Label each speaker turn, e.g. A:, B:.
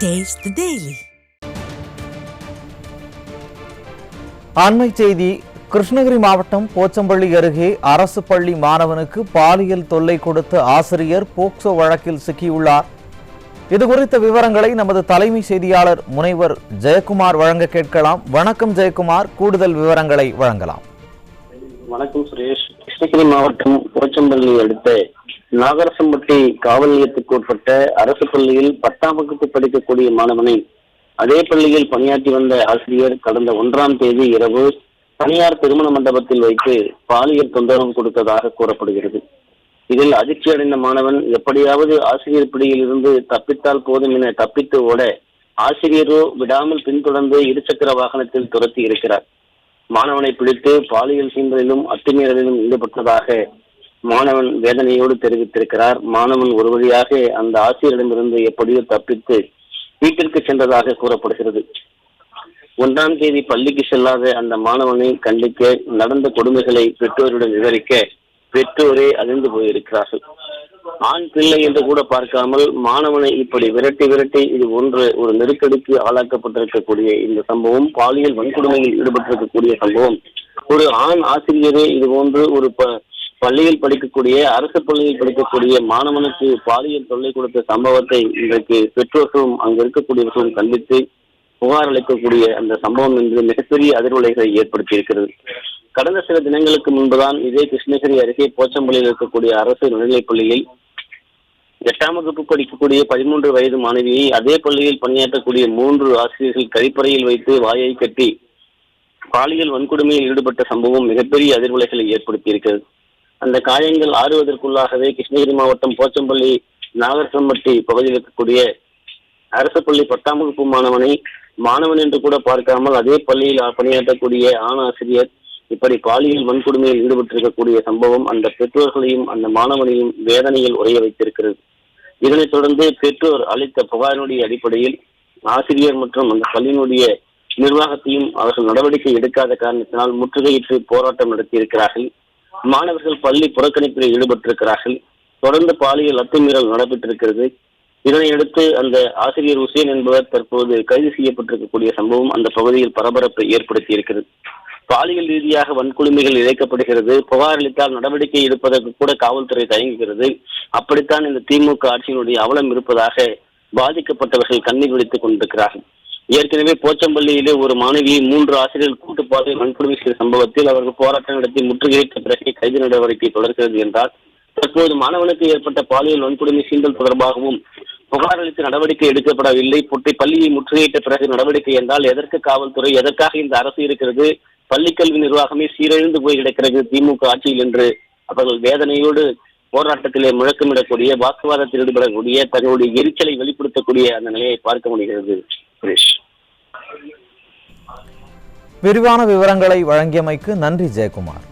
A: Taste the Daily.
B: அண்மை செய்தி. கிருஷ்ணகிரி மாவட்டம் போச்சம்பள்ளி அருகே அரசு பள்ளி மாணவனுக்கு பாலியல் தொல்லை கொடுத்த ஆசிரியர் போக்சோ வழக்கில் சிக்கியுள்ளார். இதுகுறித்த விவரங்களை நமது தலைமை செய்தியாளர் முனைவர் ஜெயக்குமார் வழங்க கேட்கலாம். வணக்கம் ஜெயக்குமார், கூடுதல் விவரங்களை வழங்கலாம்.
C: வணக்கம் சுரேஷ். கிருஷ்ணகிரி மாவட்டம் போச்சம்பள்ளி அடுத்த நாகரசம்பட்டி காவல் நிலையத்துக்கு உட்பட்ட அரசு பள்ளியில் 10ஆம் வகுப்பு படிக்கக்கூடிய மாணவனை அதே பள்ளியில் பணியாற்றி வந்த ஆசிரியர் கடந்த 1ஆம் தேதி இரவு தனியார் திருமண மண்டபத்தில் வைத்து பாலியல் தொந்தரவு கொடுத்ததாக கூறப்படுகிறது. இதில் அதிர்ச்சி அடைந்த மாணவன் எப்படியாவது ஆசிரியர் பிடியில் இருந்து தப்பித்தால் போதும் என தப்பித்து ஓட ஆசிரியரோ விடாமல் பின்தொடர்ந்து இருசக்கர வாகனத்தில் துரத்தி இருக்கிறார். மாணவனை பிடித்து பாலியல் சீண்டலிலும் அத்துமீறலிலும் ஈடுபட்டதாக மாணவன் வேதனையோடு தெரிவித்திருக்கிறார். மாணவன் ஒரு வழியாக அந்த ஆசிரியரிடமிருந்து எப்படியோ தப்பித்து வீட்டிற்கு சென்றதாக கூறப்படுகிறது. 1ஆம் தேதி பள்ளிக்கு செல்லாத அந்த மாணவனை கண்டிக்க, நடந்த கொடுமைகளை பெற்றோரிடம் விவரிக்க பெற்றோரே அதிர்ந்து போயிருக்கிறார்கள். ஆண் பிள்ளை என்று கூட பார்க்காமல் மாணவனை இப்படி விரட்டி இது ஒரு நெருக்கடிக்கு ஆளாக்கப்பட்டிருக்கக்கூடிய இந்த சம்பவம், பாலியல் வன்கொடுமையில் ஈடுபட்டிருக்கக்கூடிய சம்பவம், ஒரு ஆண் ஆசிரியரே இது போன்று ஒரு பள்ளியில் படிக்கக்கூடிய அரசு பள்ளியில் படிக்கக்கூடிய மாணவனுக்கு பாலியல் தொல்லை கொடுத்த சம்பவத்தை இன்றைக்கு பெற்றோர்களும் அங்கு இருக்கக்கூடியவர்களும் கண்டித்து புகார் அளிக்கக்கூடிய அந்த சம்பவம் என்று மிகப்பெரிய அதிர்வலைகளை ஏற்படுத்தி இருக்கிறது. கடந்த சில தினங்களுக்கு முன்புதான் இதே கிருஷ்ணகிரி அருகே போச்சம்பள்ளியில் இருக்கக்கூடிய அரசு நடுநிலைப் பள்ளியில் 8ஆம் வகுப்பு படிக்கக்கூடிய 13 வயது மாணவியை அதே பள்ளியில் பணியாற்றக்கூடிய 3 ஆசிரியர்கள் கழிப்பறையில் வைத்து வாயை கட்டி பாலியல் வன்கொடுமையில் ஈடுபட்ட சம்பவம் மிகப்பெரிய அதிர்வலைகளை ஏற்படுத்தி இருக்கிறது. அந்த காயங்கள் ஆறுவதற்குள்ளாகவே கிருஷ்ணகிரி மாவட்டம் போச்சம்பள்ளி நாகரசம்பட்டி பகுதியில் இருக்கக்கூடிய அரசு பள்ளி 10ஆம் வகுப்பு மாணவன் என்று கூட பார்க்காமல் அதே பள்ளியில் பணியாற்றக்கூடிய ஆண் ஆசிரியர் இப்படி பாலியல் வன்கொடுமையில் ஈடுபட்டிருக்கக்கூடிய சம்பவம் அந்த பெற்றோர்களையும் அந்த மாணவனையும் வேதனையில் உறைய வைத்திருக்கிறது. இதனைத் தொடர்ந்து பெற்றோர் அளித்த புகாரினுடைய அடிப்படையில் ஆசிரியர் மற்றும் அந்த பள்ளியினுடைய நிர்வாகத்தையும் அவர்கள் நடவடிக்கை எடுக்காத காரணத்தினால் முற்றுகையிட்டு போராட்டம் நடத்தியிருக்கிறார்கள். மாணவர்கள் பள்ளி புறக்கணிப்பில் ஈடுபட்டிருக்கிறார்கள். தொடர்ந்து பாலியல் அத்துமீறல் நடைபெற்றிருக்கிறது. இதனையடுத்து அந்த ஆசிரியர் உசேன் என்பவர் தற்போது கைது செய்யப்பட்டிருக்கக்கூடிய சம்பவம் அந்த பகுதியில் பரபரப்பை ஏற்படுத்தி இருக்கிறது. பாலியல் ரீதியாக வன்கொடுமைகள் இழைக்கப்படுகிறது, புகார் அளித்தால் நடவடிக்கை எடுப்பதற்கு கூட காவல்துறை தயங்குகிறது. அப்படித்தான் இந்த திமுக ஆட்சியினுடைய அவலம் இருப்பதாக பாதிக்கப்பட்டவர்கள் கண்ணீர் வெடித்துக் கொண்டிருக்கிறார்கள். ஏற்கனவே போச்சம்பள்ளியிலே ஒரு மாணவியை 3 ஆசிரியர்கள் கூட்டு பாலியல் வன்கொடுமை செய்த சம்பவத்தில் அவர்கள் போராட்டம் நடத்தி முற்றுகையிட்ட பிறகு கைது நடவடிக்கை தொடர்கிறது என்றால், தற்போது மாணவனுக்கு ஏற்பட்ட பாலியல் வன்கொடுமை சீண்டல் தொடர்பாகவும் புகார் அளித்து நடவடிக்கை எடுக்கப்படவில்லை. பள்ளியை முற்றுகையிட்ட பிறகு நடவடிக்கை என்றால் எதற்கு காவல்துறை, எதற்காக இந்த அரசு இருக்கிறது? பள்ளிக்கல்வி நிர்வாகமே சீரழிந்து போய் கிடக்கிறது திமுக ஆட்சியில் என்று அவர்கள் வேதனையோடு போராட்டத்திலே முழக்கமிடக்கூடிய, வாக்குவாதத்தில் ஈடுபடக்கூடிய, தங்களுடைய எரிச்சலை வெளிப்படுத்தக்கூடிய அந்த நிலையை பார்க்க முடிகிறது.
B: விரிவான விவரங்களை வழங்கியமைக்கு நன்றி ஜெயக்குமார்.